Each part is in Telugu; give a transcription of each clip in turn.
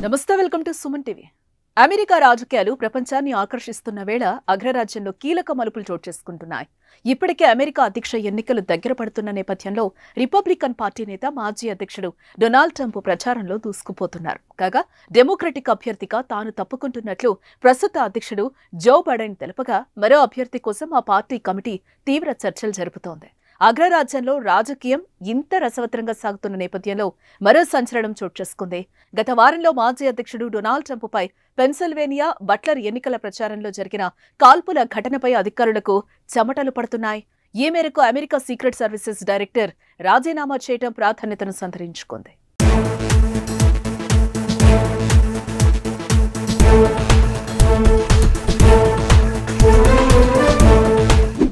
నమస్తే, welcome to Suman TV. America రాజకీయాలు ప్రపంచాన్ని ఆకర్షిస్తున్న వేళ అగ్రరాజ్యంలో కీలక మలుపులు చోటు చేసుకుంటున్నాయి. ఇప్పటికే అమెరికా అధ్యక్ష ఎన్నికలు దగ్గర పడుతున్న నేపథ్యంలో రిపబ్లికన్ పార్టీ నేత మాజీ అధ్యక్షుడు డొనాల్డ్ ట్రంప్ ప్రచారంలో దూసుకుపోతున్నారు. కాగా డెమోక్రటిక్ అభ్యర్థిగా తాను తప్పుకుంటున్నట్లు ప్రస్తుత అధ్యక్షుడు జో బైడెన్ తెలపగా మరో అభ్యర్థి కోసం ఆ పార్టీ కమిటీ తీవ్ర చర్చలు జరుపుతోంది. అగ్రరాజ్యంలో రాజకీయం ఇంత రసవత్తరంగా సాగుతున్న నేపథ్యంలో మరో సంచలనం చోటు చేసుకుంది. గత వారంలో మాజీ అధ్యక్షుడు డొనాల్డ్ ట్రంప్పై పెన్సిల్వేనియా బట్లర్ ఎన్నికల ప్రచారంలో జరిగిన కాల్పుల ఘటనపై అధికారులకు చెమటలు పడుతున్నాయి. ఈ మేరకు అమెరికా సీక్రెట్ సర్వీసెస్ డైరెక్టర్ రాజీనామా చేయడం ప్రాధాన్యతను సంతరించుకుంది.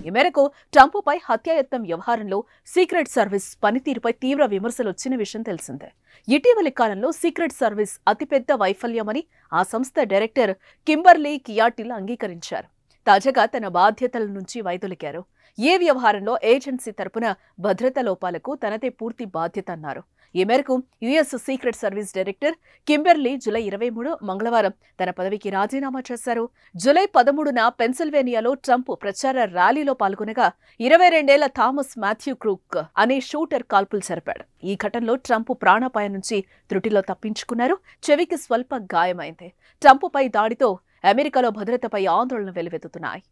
ఈ మేరకు ట్రంప్పై హత్యాయత్నం వ్యవహారంలో సీక్రెట్ సర్వీస్ పనితీరుపై తీవ్ర విమర్శలు వచ్చిన విషయం తెలిసిందే. ఇటీవలి కాలంలో సీక్రెట్ సర్వీస్ అతిపెద్ద వైఫల్యమని ఆ సంస్థ డైరెక్టర్ కింబర్లీ కియాటిల్ అంగీకరించారు. తాజాగా తన బాధ్యతల నుంచి వైదొలిగారు. ఈ వ్యవహారంలో ఏజెన్సీ తరపున భద్రతా లోపాలకు తనదే పూర్తి బాధ్యత అన్నారు. ఈ మేరకు US secret service director Kimberly July 23 మంగళవారం తన పదవికి రాజీనామా చేశారు. జూలై 13న పెన్సిల్వేనియాలో ట్రంప్ ప్రచార ర్యాలీలో పాల్గొనగా 22 ఏళ్ల థామస్ మాథ్యూ క్రూక్ అనే షూటర్ కాల్పులు జరిపాడు. ఈ ఘటనలో ట్రంప్ ప్రాణాపాయం నుంచి త్రుటిలో తప్పించుకున్నారు. చెవికి స్వల్ప గాయమైంది. ట్రంప్పై దాడితో అమెరికాలో భద్రతపై ఆందోళన వెల్లువెత్తుతున్నాయి.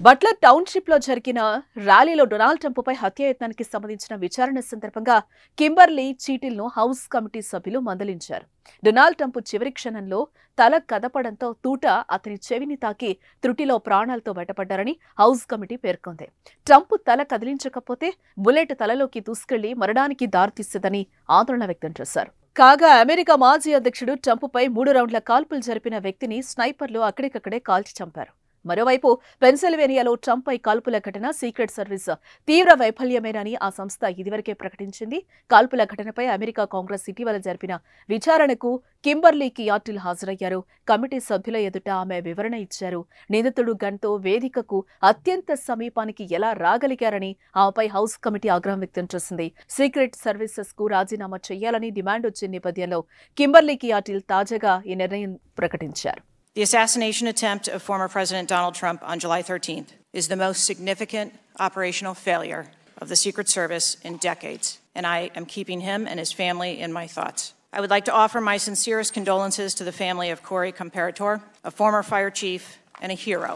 బట్లర్ టౌన్షిప్ లో జరిగిన ర్యాలీలో డొనాల్డ్ ట్రంప్పై హత్యాయత్నానికి సంబంధించిన విచారణ సందర్భంగా కింబర్లీ చీటిల్ను హౌస్ కమిటీ సభ్యులు మందలించారు. డొనాల్డ్ ట్రంప్ చివరి క్షణంలో తల కదపడంతో తూట అతని చెవిని తాకి త్రుటిలో ప్రాణాలతో బయటపడ్డారని హౌస్ కమిటీ పేర్కొంది. ట్రంప్ తల కదిలించకపోతే బుల్లెట్ తలలోకి దూసుకెళ్లి మరణానికి దారితీసేదని ఆందోళన వ్యక్తం చేశారు. కాగా అమెరికా మాజీ అధ్యక్షుడు ట్రంప్పై 3 రౌండ్ల కాల్పులు జరిపిన వ్యక్తిని స్నైపర్లు అక్కడికక్కడే కాల్చి చంపారు. మరోవైపు పెన్సిల్వేనియాలో ట్రంప్పై కాల్పుల ఘటన సీక్రెట్ సర్వీస్ తీవ్ర వైఫల్యమేనని ఆ సంస్థ ఇదివరకే ప్రకటించింది. కాల్పుల ఘటనపై అమెరికా కాంగ్రెస్ ఇటీవల జరిపిన విచారణకు కింబర్లీ కియాటిల్ హాజరయ్యారు. కమిటీ సభ్యుల ఎదుట ఆమె వివరణ ఇచ్చారు. నిందితుడు గన్తో వేదికకు అత్యంత సమీపానికి ఎలా రాగలిగారని ఆమెపై హౌస్ కమిటీ ఆగ్రహం వ్యక్తం చేసింది. సీక్రెట్ సర్వీసెస్ కు రాజీనామా చేయాలని డిమాండ్ వచ్చిన నేపథ్యంలో కింబర్లీ కియాటిల్ తాజాగా ఈ నిర్ణయం ప్రకటించారు. The assassination attempt of former President Donald Trump on July 13th is the most significant operational failure of the Secret Service in decades, and I am keeping him and his family in my thoughts. I would like to offer my sincerest condolences to the family of Corey Comparator, a former fire chief and a hero,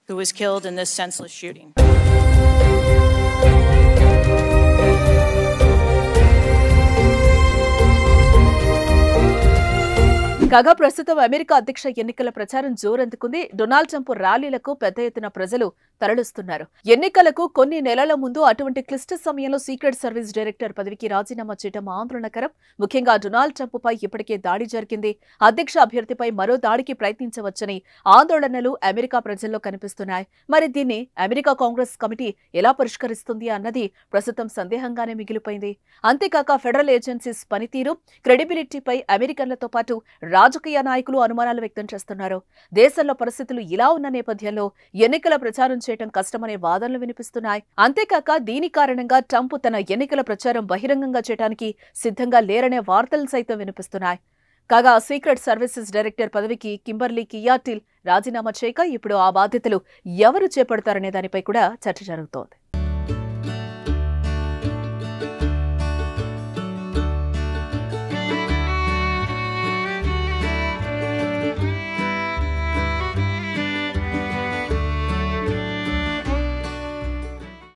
who was killed in this senseless shooting. కాగా ప్రస్తుతం అమెరికా అధ్యక్ష ఎన్నికల ప్రచారం జోరందుకుంది. డొనాల్డ్ ట్రంప్ ర్యాలీలకు పెద్ద ఎత్తున ప్రజలు తరలిస్తున్నారు. ఎన్నికలకు కొన్ని నెలల ముందు అటువంటి క్లిష్ట సమయంలో సీక్రెట్ సర్వీస్ డైరెక్టర్ పదవికి రాజీనామా చేయడం ఆందోళనకరం. ముఖ్యంగా డొనాల్డ్ ట్రంప్పై ఇప్పటికే దాడి జరిగింది. అధ్యక్ష అభ్యర్థిపై మరో దాడికి ప్రయత్నించవచ్చని ఆందోళనలు అమెరికా ప్రజల్లో కనిపిస్తున్నాయి. మరి దీన్ని అమెరికా కాంగ్రెస్ కమిటీ ఎలా పరిష్కరిస్తుంది అన్నది ప్రస్తుతం సందేహంగానే మిగిలిపోయింది. అంతేకాక ఫెడరల్ ఏజెన్సీస్ పనితీరు, క్రెడిబిలిటీపై అమెరికన్లతో పాటు రాజకీయ నాయకులు అనుమానాలు వ్యక్తం చేస్తున్నారు. దేశంలో పరిస్థితులు ఇలా ఉన్న నేపథ్యంలో ఎన్నికల ప్రచారం చేయడం కష్టమనే వాదనలు వినిపిస్తున్నాయి. అంతేకాక దీని కారణంగా ట్రంప్ తన ఎన్నికల ప్రచారం బహిరంగంగా చేయడానికి సిద్ధంగా లేరనే వార్తలు సైతం వినిపిస్తున్నాయి. కాగా సీక్రెట్ సర్వీసెస్ డైరెక్టర్ పదవికి కింబర్లీ కియాటిల్ రాజీనామా చేయక ఇప్పుడు ఆ బాధ్యతలు ఎవరు చేపడతారనే దానిపై కూడా చర్చ జరుగుతోంది.